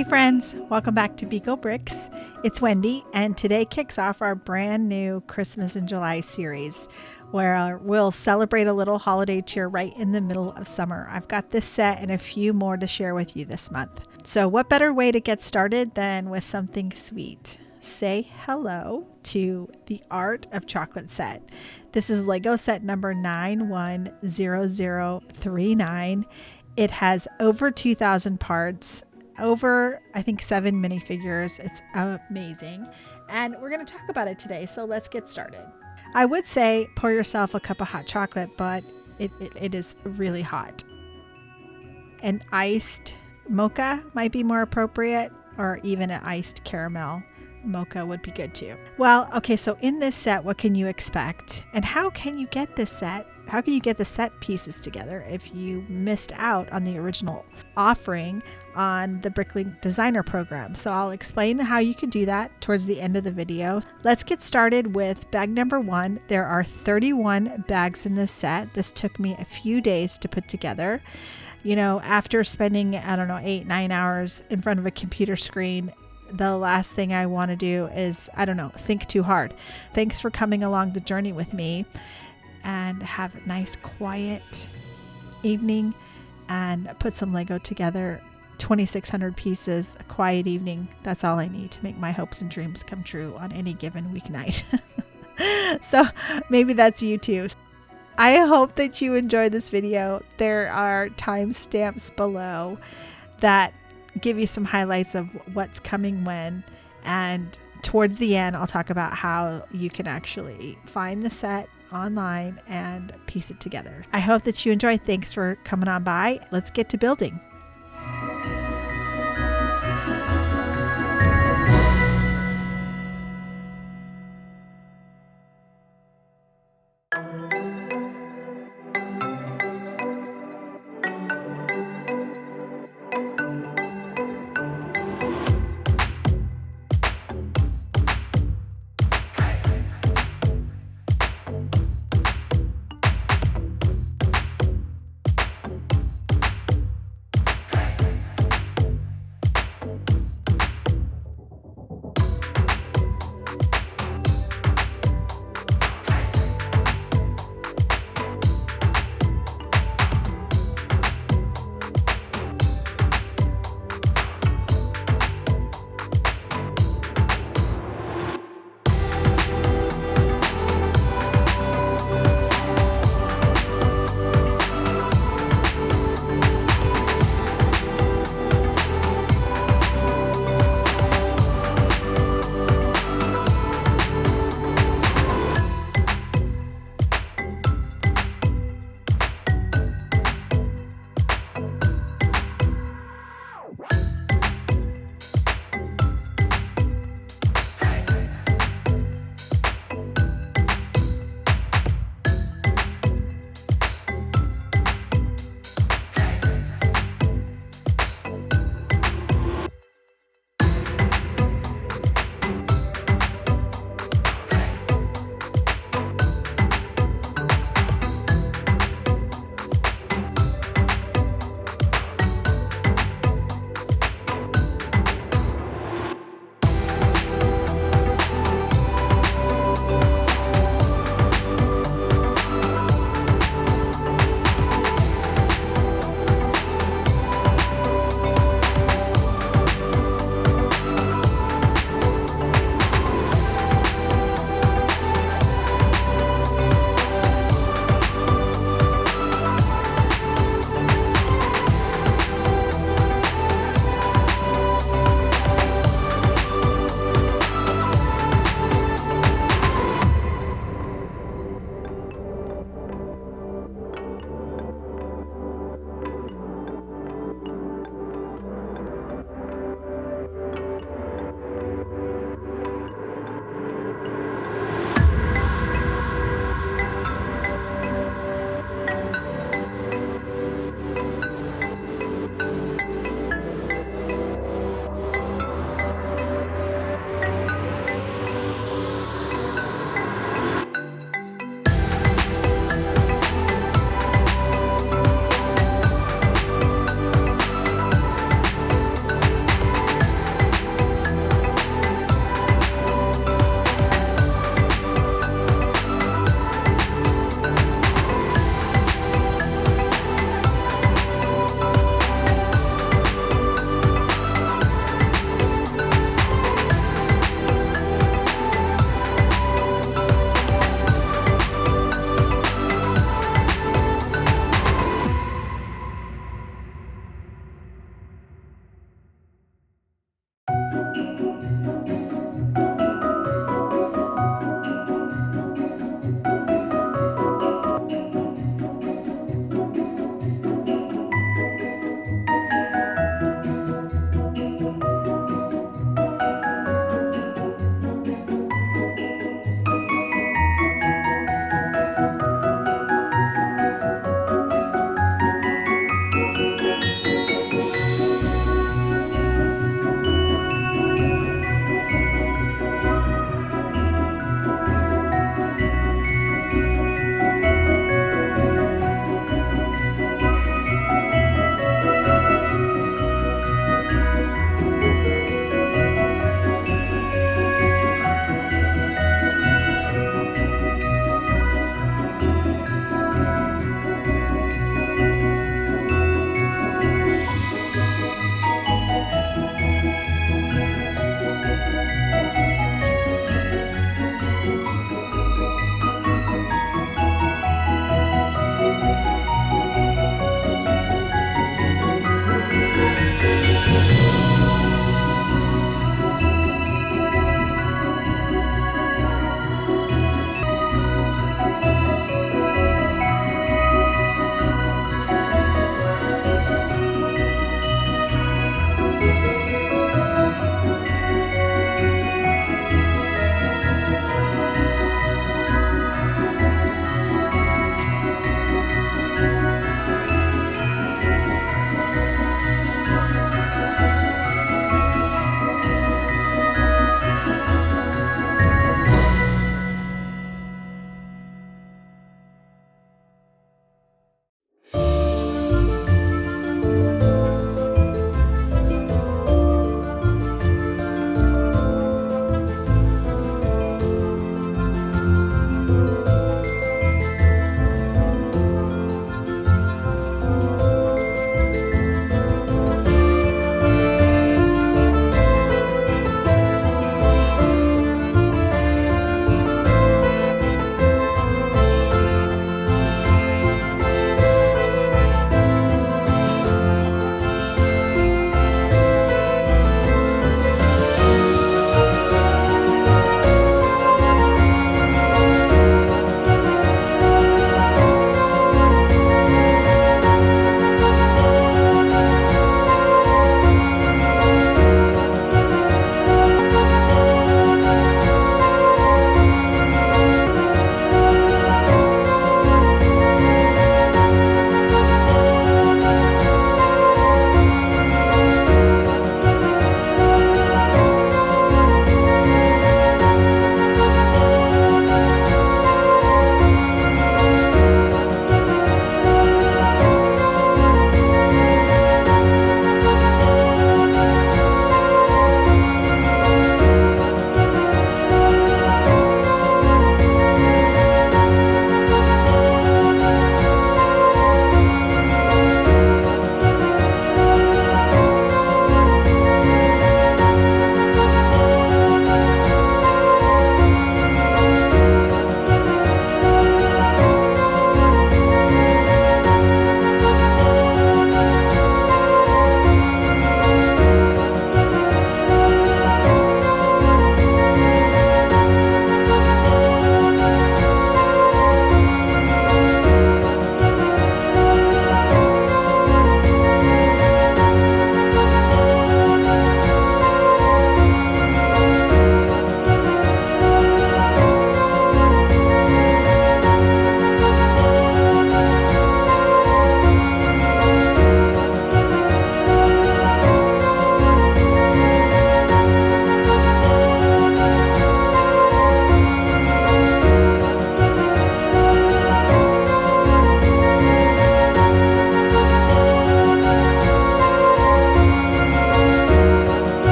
Hey friends, welcome back to Beagle Bricks. It's Wendy, and today kicks off our brand new Christmas in July series where we'll celebrate a little holiday cheer right in the middle of summer. I've got this set and a few more to share with you this month. So what better way to get started than with something sweet? Say hello to the Art of Chocolate set. This is Lego set number 910039. It has over 2,000 parts, over, I think, 7 minifigures. It's amazing. And we're going to talk about it today. So let's get started. I would say pour yourself a cup of hot chocolate, but it is really hot. An iced mocha might be more appropriate, or even an iced caramel mocha would be good too. Well, okay, so in this set, what can you expect? And how can you get this set? How can you get the set pieces together if you missed out on the original offering on the BrickLink Designer Program? So I'll explain how you can do that towards the end of the video. Let's get started with bag number 1. There are 31 bags in this set. This took me a few days to put together. You know, after spending, 8-9 hours in front of a computer screen, the last thing I want to do is, think too hard. Thanks for coming along the journey with me, and have a nice quiet evening and put some Lego together. 2,600 pieces, a quiet evening. That's all I need to make my hopes and dreams come true on any given weeknight. So maybe that's you too. I hope that you enjoyed this video. There are timestamps below that give you some highlights of what's coming when, and towards the end I'll talk about how you can actually find the set online and piece it together. I hope that you enjoy. Thanks for coming on by. Let's get to building.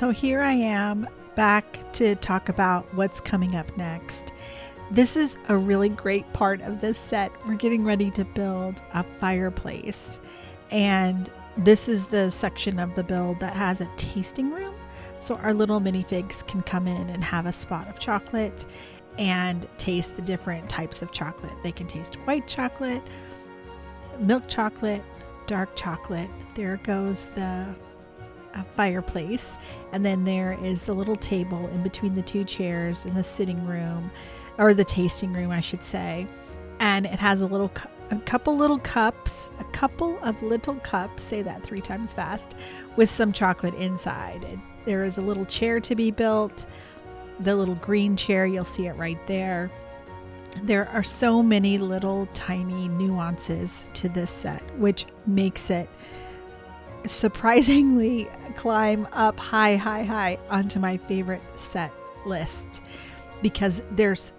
So here I am back to talk about what's coming up next. This is a really great part of this set. We're getting ready to build a fireplace, and this is the section of the build that has a tasting room. So our little minifigs can come in and have a spot of chocolate and taste the different types of chocolate. They can taste white chocolate, milk chocolate, dark chocolate. There goes the fireplace, and then there is the little table in between the two chairs in the sitting room, or the tasting room I should say, and it has a couple little cups, say that 3 times fast, with some chocolate inside. There is a little chair to be built, the little green chair, you'll see it right there. There are so many little tiny nuances to this set, which makes it surprisingly climb up high onto my favorite set list, because it's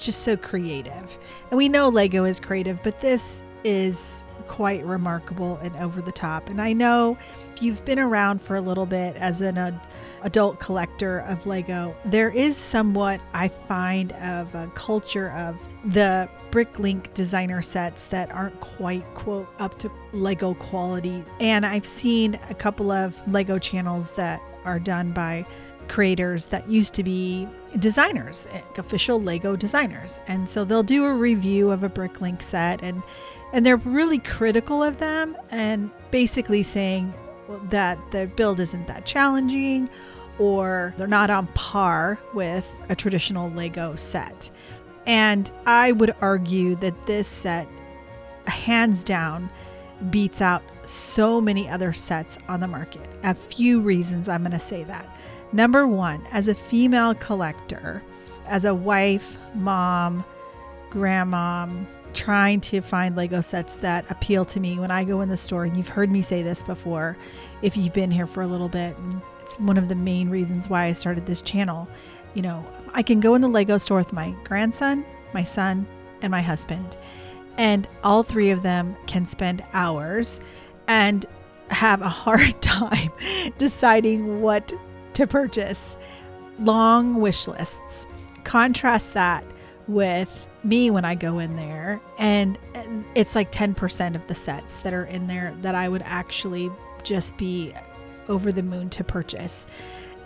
just so creative. And we know Lego is creative, but this is quite remarkable and over the top. And I know if you've been around for a little bit as an adult collector of Lego, there is somewhat, I find, of a culture of the BrickLink designer sets that aren't quite, quote, up to Lego quality. And I've seen a couple of Lego channels that are done by creators that used to be designers, official Lego designers. And so they'll do a review of a BrickLink set, and they're really critical of them and basically saying that the build isn't that challenging, or they're not on par with a traditional Lego set. And I would argue that this set, hands down, beats out so many other sets on the market. A few reasons I'm going to say that. Number one, as a female collector, as a wife, mom, grandmom, trying to find Lego sets that appeal to me when I go in the store, and you've heard me say this before if you've been here for a little bit, and it's one of the main reasons why I started this channel. You know, I can go in the Lego store with my grandson, my son, and my husband, and all 3 of them can spend hours and have a hard time deciding what to purchase. Long wish lists. Contrast that with me when I go in there, and it's like 10% of the sets that are in there that I would actually just be over the moon to purchase.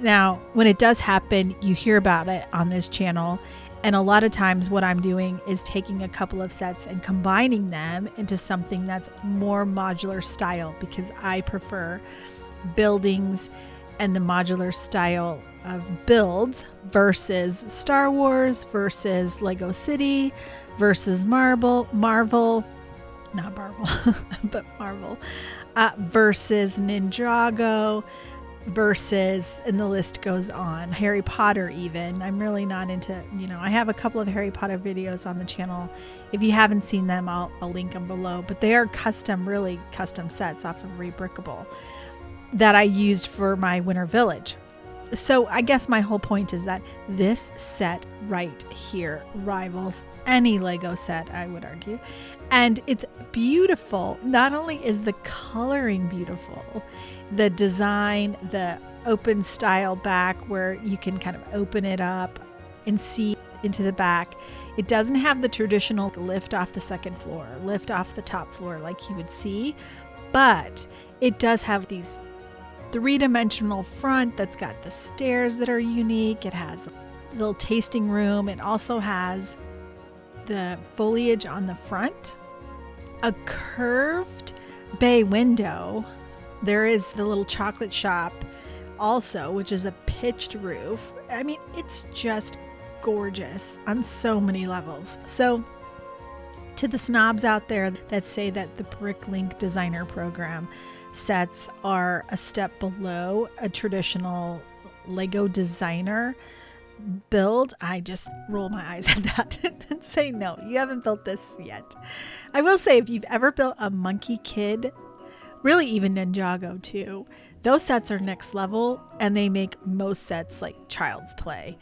Now, when it does happen, you hear about it on this channel, and a lot of times what I'm doing is taking a couple of sets and combining them into something that's more modular style, because I prefer buildings and the modular style of builds versus Star Wars versus Lego City versus Marvel, versus Ninjago versus, and the list goes on, Harry Potter even. I'm really not into, I have a couple of Harry Potter videos on the channel. If you haven't seen them, I'll link them below, but they are really custom sets off of Rebrickable that I used for my Winter Village. So I guess my whole point is that this set right here rivals any Lego set, I would argue. And it's beautiful. Not only is the coloring beautiful, the design, the open style back where you can kind of open it up and see into the back. It doesn't have the traditional lift off the second floor, lift off the top floor like you would see, but it does have these 3-dimensional front that's got the stairs that are unique. It has a little tasting room. It also has the foliage on the front, a curved bay window. There is the little chocolate shop also, which is a pitched roof. I mean, it's just gorgeous on so many levels. So to the snobs out there that say that the BrickLink Designer Program sets are a step below a traditional Lego designer build, I just roll my eyes at that and say, no, you haven't built this yet. I will say, if you've ever built a Monkey Kid, really even Ninjago too, those sets are next level, and they make most sets like child's play.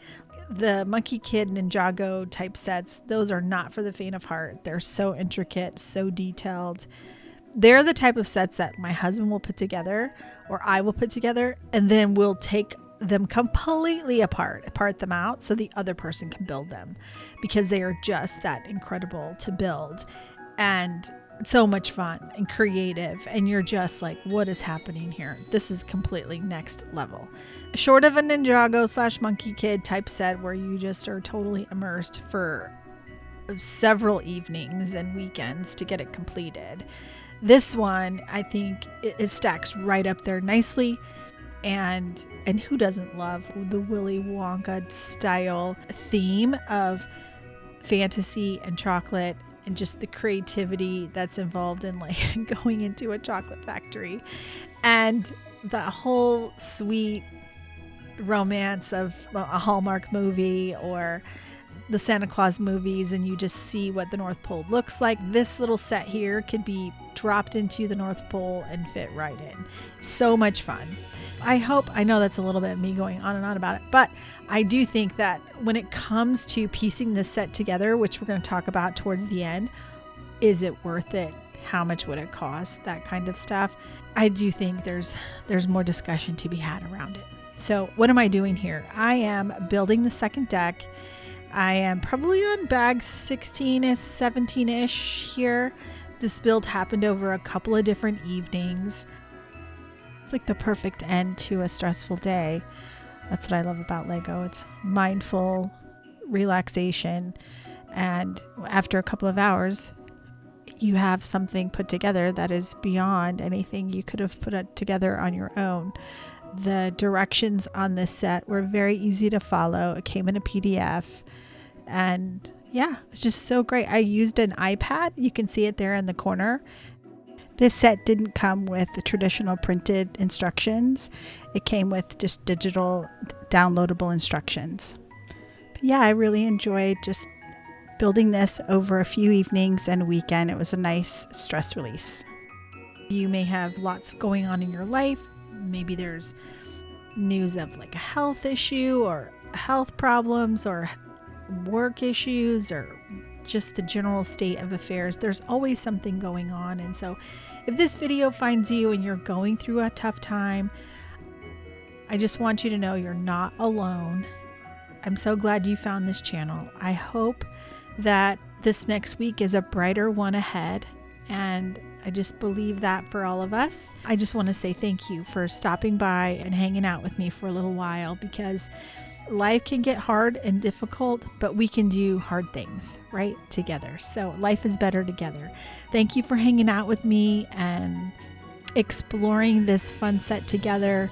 The Monkey Kid Ninjago type sets, those are not for the faint of heart. They're so intricate, so detailed. They're the type of sets that my husband will put together, or I will put together, and then we'll take them completely apart them out so the other person can build them, because they are just that incredible to build and so much fun and creative. And you're just like, what is happening here? This is completely next level. Short of a Ninjago / Monkey Kid type set where you just are totally immersed for several evenings and weekends to get it completed. This one, I think it stacks right up there nicely. And who doesn't love the Willy Wonka style theme of fantasy and chocolate and just the creativity that's involved in like going into a chocolate factory and the whole sweet romance of a Hallmark movie or the Santa Claus movies, and you just see what the North Pole looks like. This little set here could be dropped into the North Pole and fit right in. So much fun. I know that's a little bit of me going on and on about it, but I do think that when it comes to piecing this set together, which we're going to talk about towards the end, is it worth it? How much would it cost? That kind of stuff. I do think there's more discussion to be had around it. So what am I doing here? I am building the second deck. I am probably on bag 16-ish, 17-ish here. This build happened over a couple of different evenings. Like the perfect end to a stressful day. That's what I love about Lego. It's mindful relaxation, and after a couple of hours you have something put together that is beyond anything you could have put it together on your own. The directions on this set were very easy to follow. It came in a PDF, and yeah, it's just so great. I used an iPad. You can see it there in the corner. This set didn't come with the traditional printed instructions. It came with just digital downloadable instructions. But yeah, I really enjoyed just building this over a few evenings and a weekend. It was a nice stress release. You may have lots going on in your life. Maybe there's news of like a health issue or health problems or work issues or just the general state of affairs. There's always something going on. And so if this video finds you and you're going through a tough time, I just want you to know you're not alone. I'm so glad you found this channel. I hope that this next week is a brighter one ahead, and I just believe that for all of us. I just want to say thank you for stopping by and hanging out with me for a little while, because life can get hard and difficult, but we can do hard things, right? Together. So life is better together. Thank you for hanging out with me and exploring this fun set together.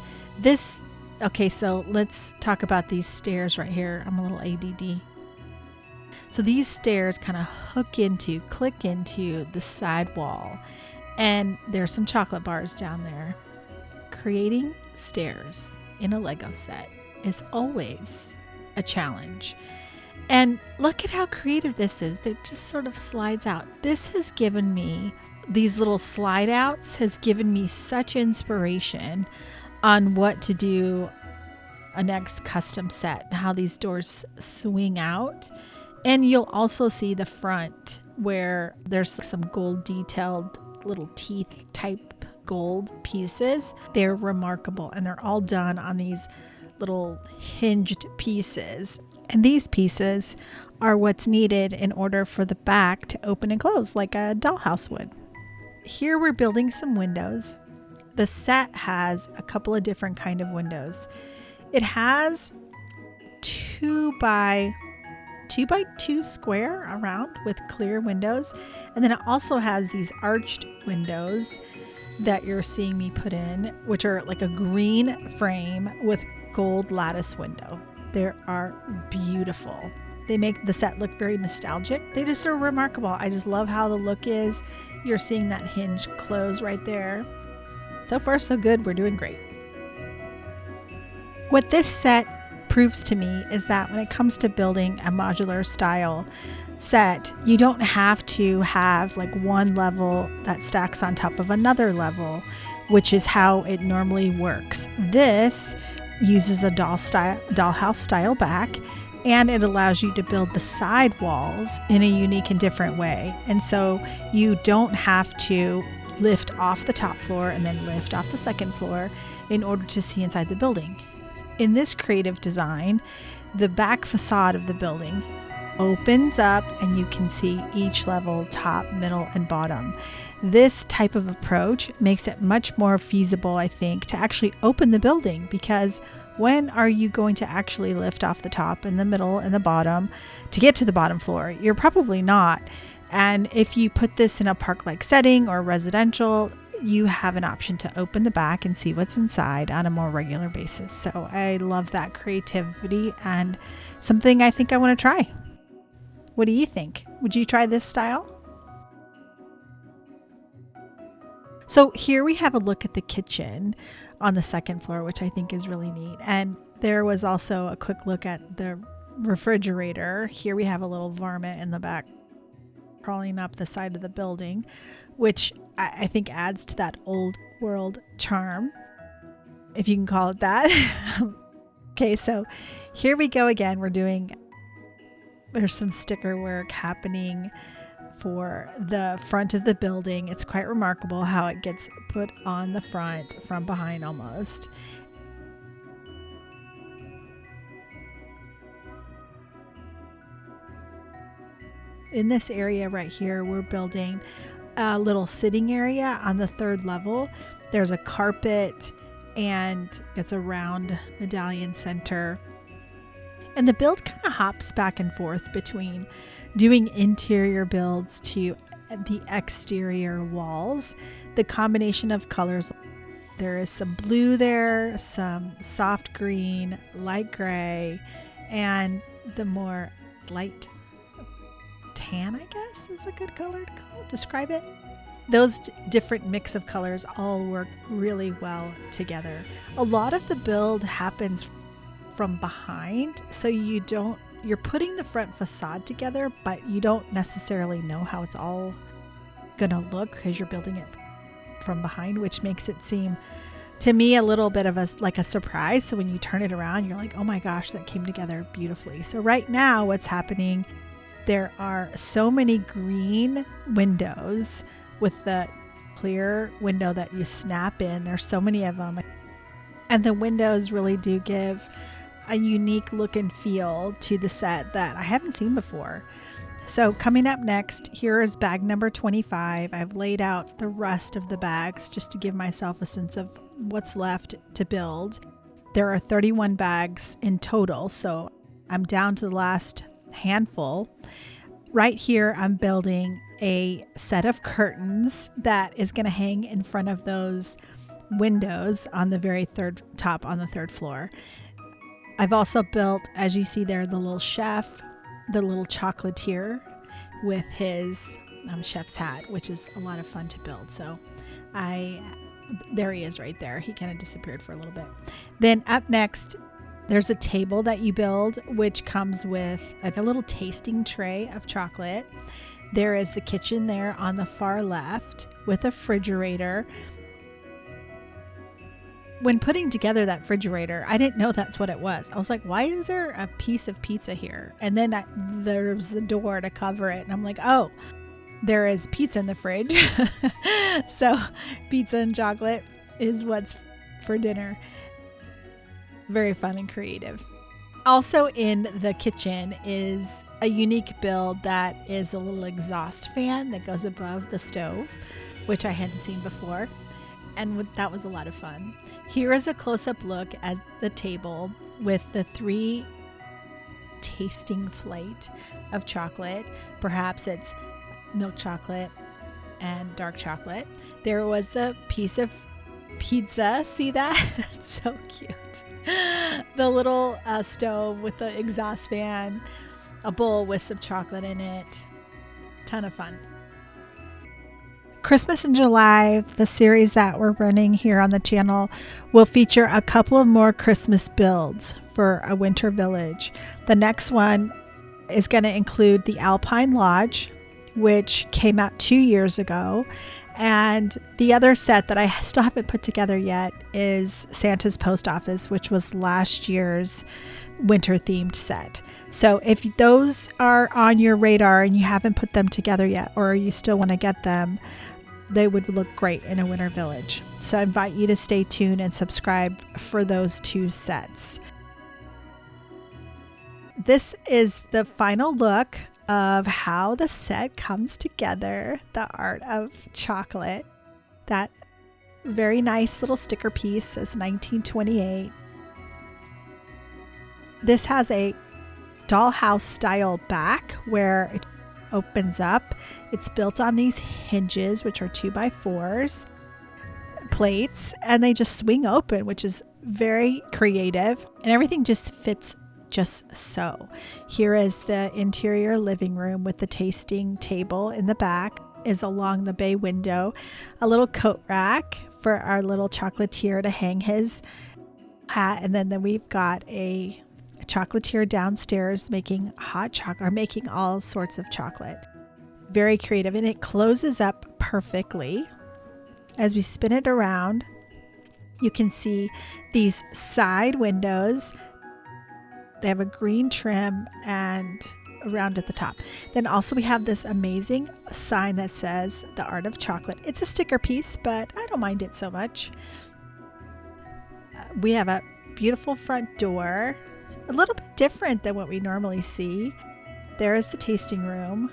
Okay, so let's talk about these stairs right here. I'm a little ADD. So these stairs kind of click into the side wall, and there's some chocolate bars down there. Creating stairs in a Lego set is always a challenge. And look at how creative this is. It just sort of slides out. This has given me, these little slide outs has given me such inspiration on what to do a next custom set, how these doors swing out. And you'll also see the front where there's some gold detailed little teeth type gold pieces. They're remarkable, and they're all done on these little hinged pieces. And these pieces are what's needed in order for the back to open and close like a dollhouse would. Here we're building some windows. The set has a couple of different kind of windows. It has 2 by 2 square around with clear windows. And then it also has these arched windows that you're seeing me put in, which are like a green frame with gold lattice window. They are beautiful. They make the set look very nostalgic. They just are remarkable. I just love how the look is. You're seeing that hinge close right there. So far, so good. We're doing great. What this set proves to me is that when it comes to building a modular style set, you don't have to have like one level that stacks on top of another level, which is how it normally works. This uses a dollhouse style back, and it allows you to build the side walls in a unique and different way. And so you don't have to lift off the top floor and then lift off the second floor in order to see inside the building. In this creative design, the back facade of the building opens up and you can see each level, top, middle, and bottom. This type of approach makes it much more feasible, I think, to actually open the building, because when are you going to actually lift off the top and the middle and the bottom to get to the bottom floor? You're probably not. And if you put this in a park-like setting or residential, you have an option to open the back and see what's inside on a more regular basis. So I love that creativity and something I think I want to try. What do you think? Would you try this style? So here we have a look at the kitchen on the second floor, which I think is really neat. And there was also a quick look at the refrigerator. Here we have a little varmint in the back crawling up the side of the building, which I think adds to that old world charm, if you can call it that. Okay, so here we go again. There's some sticker work happening for the front of the building. It's quite remarkable how it gets put on the front from behind almost. In this area right here, we're building a little sitting area on the third level. There's a carpet and it's a round medallion center. And the build kind of hops back and forth between doing interior builds to the exterior walls. The combination of colors, there is some blue there, some soft green, light gray, and the more light tan, I guess, is a good color to describe it. Those different mix of colors all work really well together. A lot of the build happens from behind, so you're putting the front facade together, but you don't necessarily know how it's all gonna look because you're building it from behind, which makes it seem to me a little bit of a surprise. So when you turn it around, you're like, oh my gosh, that came together beautifully. So right now what's happening, there are so many green windows with the clear window that you snap in. There's so many of them. And the windows really do give a unique look and feel to the set that I haven't seen before. So coming up next, here is bag number 25. I've laid out the rest of the bags just to give myself a sense of what's left to build. There are 31 bags in total, so I'm down to the last handful. Right here, I'm building a set of curtains that is going to hang in front of those windows on the very top on the third floor. I've also built, as you see there, the little chef, the little chocolatier with his chef's hat, which is a lot of fun to build. So there he is right there. He kind of disappeared for a little bit. Then up next, there's a table that you build, which comes with like a little tasting tray of chocolate. There is the kitchen there on the far left with a refrigerator. When putting together that refrigerator, I didn't know that's what it was. I was like, why is there a piece of pizza here? And then there's the door to cover it. And I'm like, oh, there is pizza in the fridge. So pizza and chocolate is what's for dinner. Very fun and creative. Also in the kitchen is a unique build that is a little exhaust fan that goes above the stove, which I hadn't seen before. And that was a lot of fun. Here is a close-up look at the table with the 3 tasting flight of chocolate. Perhaps it's milk chocolate and dark chocolate. There was the piece of pizza. See that? It's so cute. The little stove with the exhaust fan, a bowl with some chocolate in it. Ton of fun. Christmas in July, the series that we're running here on the channel, will feature a couple of more Christmas builds for a winter village. The next one is going to include the Alpine Lodge, which came out 2 years ago. And the other set that I still haven't put together yet is Santa's Post Office, which was last year's winter themed set. So if those are on your radar and you haven't put them together yet, or you still want to get them, they would look great in a winter village. So I invite you to stay tuned and subscribe for those 2 sets. This is the final look of how the set comes together, the art of chocolate. That very nice little sticker piece says 1928. This has a dollhouse style back where it opens up. It's built on these hinges, which are 2x4s plates, and they just swing open, which is very creative, and everything just fits just so. Here is the interior living room with the tasting table in the back, is along the bay window, a little coat rack for our little chocolatier to hang his hat, and then we've got a chocolatier downstairs making hot chocolate, or making all sorts of chocolate. Very creative, and it closes up perfectly. As we spin it around, you can see these side windows. They have a green trim and around at the top. Then also we have this amazing sign that says the art of chocolate. It's a sticker piece, but I don't mind it so much. We have a beautiful front door, a little bit different than what we normally see. There is the tasting room.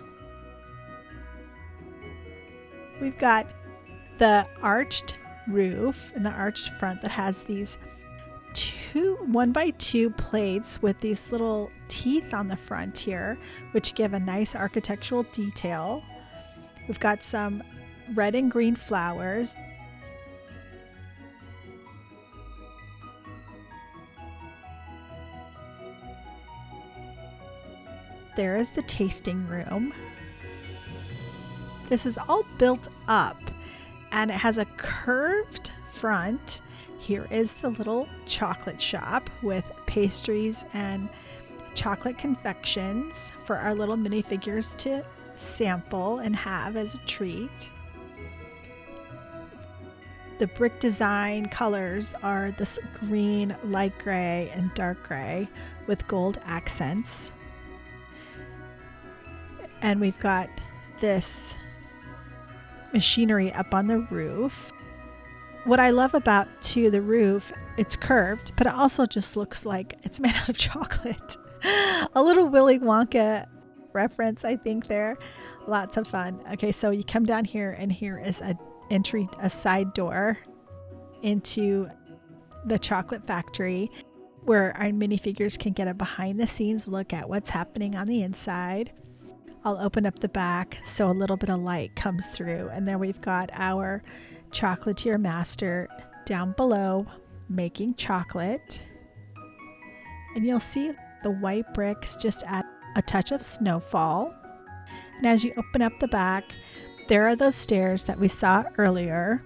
We've got the arched roof and the arched front that has these 1x2 plates with these little teeth on the front here, which give a nice architectural detail. We've got some red and green flowers. There is the tasting room. This is all built up, and it has a curved front. Here is the little chocolate shop with pastries and chocolate confections for our little minifigures to sample and have as a treat. The brick design colors are this green, light gray, and dark gray with gold accents. And we've got this machinery up on the roof. What I love about too the roof, it's curved, but it also just looks like it's made out of chocolate. A little Willy Wonka reference, I think there. Lots of fun. Okay, so you come down here, and here is a side door into the chocolate factory where our minifigures can get a behind the scenes look at what's happening on the inside. I'll open up the back so a little bit of light comes through, and there we've got our chocolatier master down below making chocolate, and you'll see the white bricks just add a touch of snowfall. And as you open up the back, there are those stairs that we saw earlier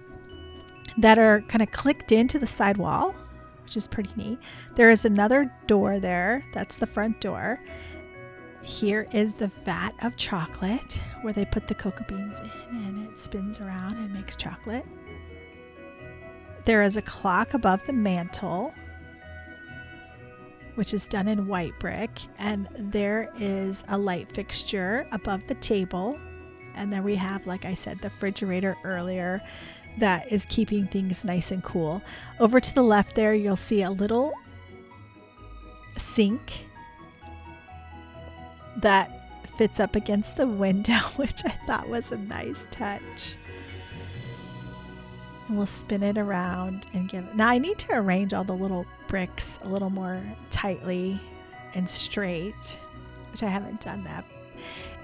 that are kind of clicked into the sidewall, which is pretty neat. There is another door there. That's the front door. Here is the vat of chocolate where they put the cocoa beans in, and it spins around and makes chocolate. There is a clock above the mantle, which is done in white brick, and there is a light fixture above the table. And then we have, like I said, the refrigerator earlier that is keeping things nice and cool. Over to the left there, you'll see a little sink that fits up against the window, which I thought was a nice touch. And we'll spin it around and give it. Now I need to arrange all the little bricks a little more tightly and straight, which I haven't done that.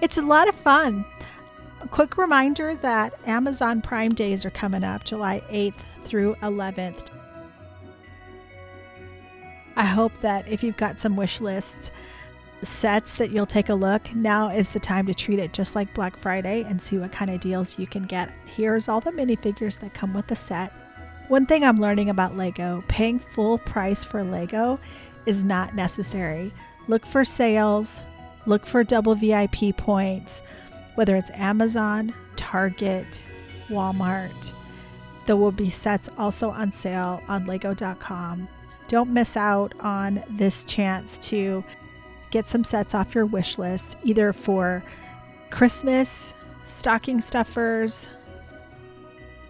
It's a lot of fun. A quick reminder that Amazon Prime Days are coming up July 8th through 11th. I hope that if you've got some wish lists sets that you'll take a look. Now is the time to treat it just like Black Friday and see what kind of deals you can get. Here's all the minifigures that come with the set. One thing I'm learning about Lego, paying full price for Lego is not necessary. Look for sales, look for double VIP points, whether it's Amazon, Target, Walmart. There will be sets also on sale on lego.com. Don't miss out on this chance to get some sets off your wish list, either for Christmas, stocking stuffers,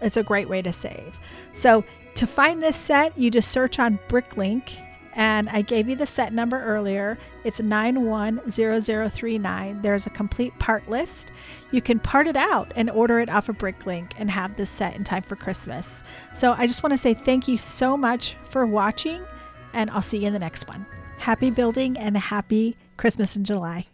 it's a great way to save. So to find this set, you just search on BrickLink, and I gave you the set number earlier. It's 910039. There's a complete part list. You can part it out and order it off of BrickLink and have this set in time for Christmas. So I just want to say thank you so much for watching, and I'll see you in the next one. Happy building and happy Christmas in July.